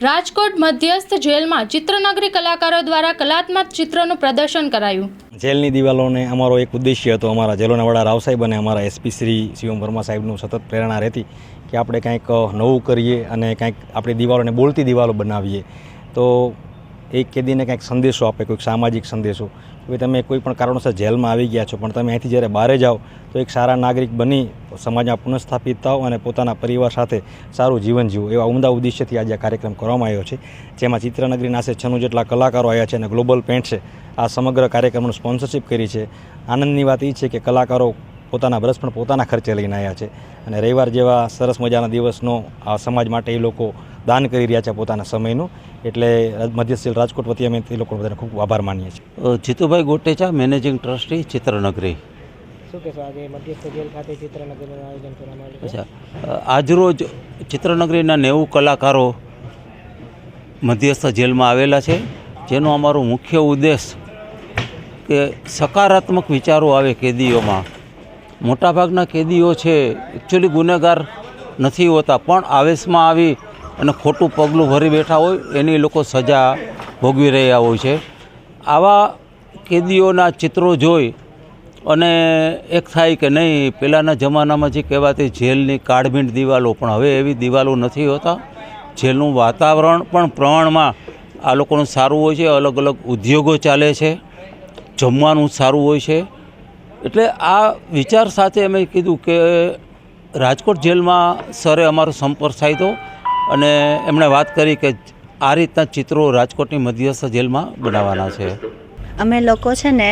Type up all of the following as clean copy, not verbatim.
રાજકોટ મધ્યસ્થ જેલમાં ચિત્રનગરી કલાકારો દ્વારા કલાત્મક ચિત્રોનું પ્રદર્શન કરાયું। જેલની દિવાલોને અમારો એક ઉદ્દેશ્ય હતો, અમારા જેલોના વડા રાવ સાહેબ અને અમારા એસપી શ્રી શિવમ વર્મા સાહેબનું સતત પ્રેરણા રહેતી કે આપણે કંઈક નવું કરીએ અને કંઈક આપણી દિવાલોને બોલતી દિવાલો બનાવીએ તો એક કેદીને કંઈક સંદેશો આપે, કોઈક સામાજિક સંદેશો કે તમે કોઈ પણ કારણોસર જેલમાં આવી ગયા છો પણ તમે અહીંથી જ્યારે બહાર જાઓ તો એક સારા નાગરિક બની સમાજમાં પુનઃસ્થાપિત થાઓ અને પોતાના પરિવાર સાથે સારું જીવન જીવો, એવા ઉમદા ઉદ્દેશ્યથી આજે આ કાર્યક્રમ કરવામાં આવ્યો છે, જેમાં ચિત્રનગરીના આશરે 96 જેટલા કલાકારો આવ્યા છે અને ગ્લોબલ પેન્ટ્સે આ સમગ્ર કાર્યક્રમનું સ્પોન્સરશિપ કરી છે। આનંદની વાત એ છે કે કલાકારો પોતાના બ્રશ પણ પોતાના ખર્ચે લઈને આવ્યા છે અને રવિવાર જેવા સરસ મજાના દિવસનો આ સમાજ માટે એ લોકો દાન કરી રહ્યા છે પોતાના સમયનું, એટલે મધ્યસ્થ જેલ રાજકોટ વતી અમે એ લોકો બધાને ખૂબ આભાર માનીએ છીએ। Jitubhai Gotecha, managing trustee, Chitranagari. શું કહેશો, આજે મધ્યસ્થ જેલ ખાતે ચિત્રનગરીનું આયોજન કરવામાં આવ્યું છે? આજરોજ ચિત્રનગરીના 90 કલાકારો મધ્યસ્થ જેલમાં આવેલા છે, જેનો અમારો મુખ્ય ઉદ્દેશ કે સકારાત્મક વિચારો આવે કેદીઓમાં। મોટાભાગના કેદીઓ છે એકચ્યુઅલી ગુનેગાર નથી હોતા પણ આવેશમાં આવી અને ખોટું પગલું ભરી બેઠા હોય એની લોકો સજા ભોગવી રહ્યા હોય છે। આવા કેદીઓના ચિત્રો જોઈ અને એક થાય કે નહીં, પહેલાંના જમાનામાં જે કહેવાતી જેલની કાળભીંટ દિવાલો, પણ હવે એવી દિવાલો નથી હોતા। જેલનું વાતાવરણ પણ પ્રમાણમાં આ લોકોનું સારું હોય છે, અલગ અલગ ઉદ્યોગો ચાલે છે, જમવાનું સારું હોય છે। એટલે આ વિચાર સાથે અમે કીધું કે રાજકોટ જેલમાં સરે અમારો સંપર્ક સાધ્યો અને એમણે વાત કરી કે આ રીતના ચિત્રો રાજકોટની મધ્યસ્થ જેલમાં બનાવવાના છે। અમે લોકો છે ને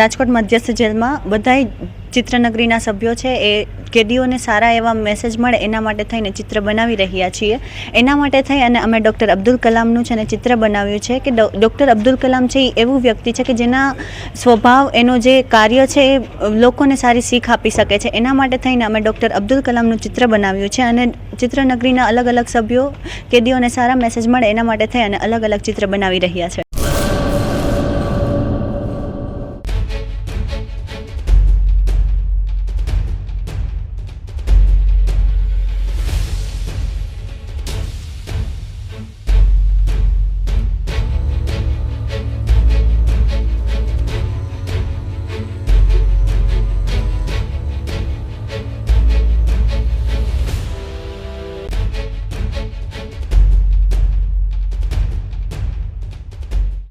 રાજકોટ મધ્યસ્થ જેલમાં બધાય ચિત્રનગરીના સભ્યો છે એ કેદીઓને સારા એવા મેસેજ મળે એના માટે થઈને ચિત્ર બનાવી રહ્યા છીએ। એના માટે થઈ અને અમે ડૉક્ટર અબ્દુલ કલામનું છે ને ચિત્ર બનાવ્યું છે કે ડૉક્ટર અબ્દુલ કલામ છે એ એવું વ્યક્તિ છે કે જેના સ્વભાવ, એનો જે કાર્ય છે એ લોકોને સારી શીખ આપી શકે છે। એના માટે થઈને અમે ડૉક્ટર અબ્દુલ કલામનું ચિત્ર બનાવ્યું છે અને ચિત્રનગરીના અલગ અલગ સભ્યો કેદીઓને સારા મેસેજ મળે એના માટે થઈ અને અલગ અલગ ચિત્ર બનાવી રહ્યા છે।